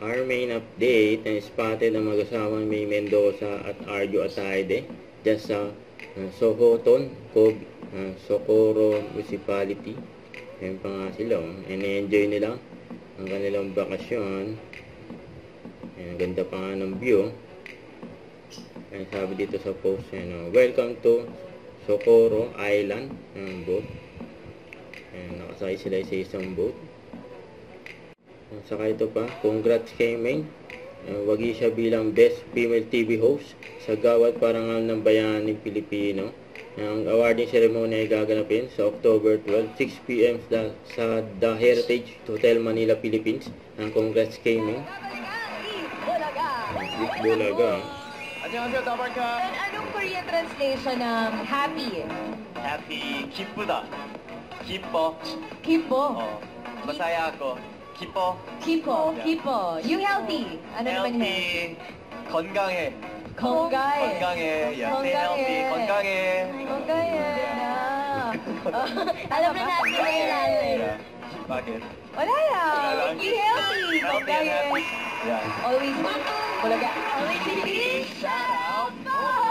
Our main update na spotted ang mag-asawang May Mendoza at Arjo Ataide dyan sa Sohoton, Socorro Municipality. Ayan pa nga sila. And-enjoy nila ang kanilang bakasyon. Ayan, ang ganda pa nga ng view. Ayan, sabi dito sa post, welcome to Socorro Island. Ayan, boat. Ayan, nakasakay sila sa isang boat. Saka ito pa, congrats kay May. Wagi siya bilang Best Female TV Host sa Gawad Parangal ng Bayaning Pilipino. Ang awarding ceremony ay gaganapin sa October 12, 6 p.m. sa The Heritage Hotel Manila, Philippines. Ang congrats kay May. Bulaga. Anong Korean translation ng happy? Happy, 기쁘다. 기뻐. Kipo. Masaya ako. 기뻐. Kipo. Kipo. Yung healthy. Ano naman yun? Healthy. 건강해. Konggay. 건강해. Yeah, stay healthy. 건강해. Konggay. Alam na natin yung natin. Bakit? Wala lang. Be healthy. Konggay. Yeah. Always. Bulaga. Always be. Shout out.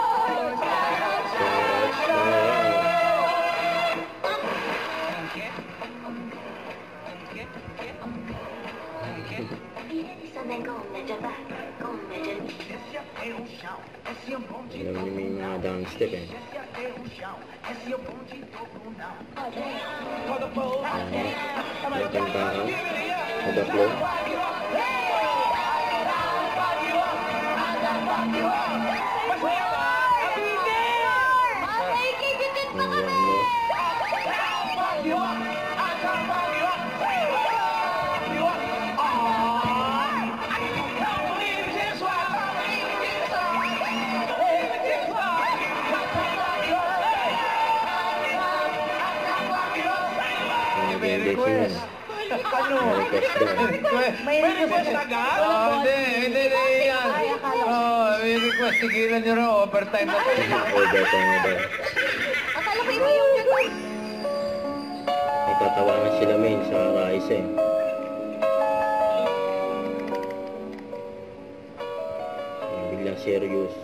Alam niyo may mga dance step eh. May kantaan. Nagaplo. May request agad? Hindi yan. May request. Sigilan nyo rin, overtime na tayo. Overtime na daw. Akala ko iba yung request. May tatawanan sila main sa Rise eh. Biglang serious.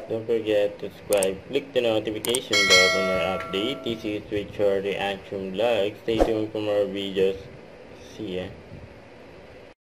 Don't forget to subscribe, click the notification bell for more updates. This is Richard Reaction Vlog. Stay tuned for more videos. See ya.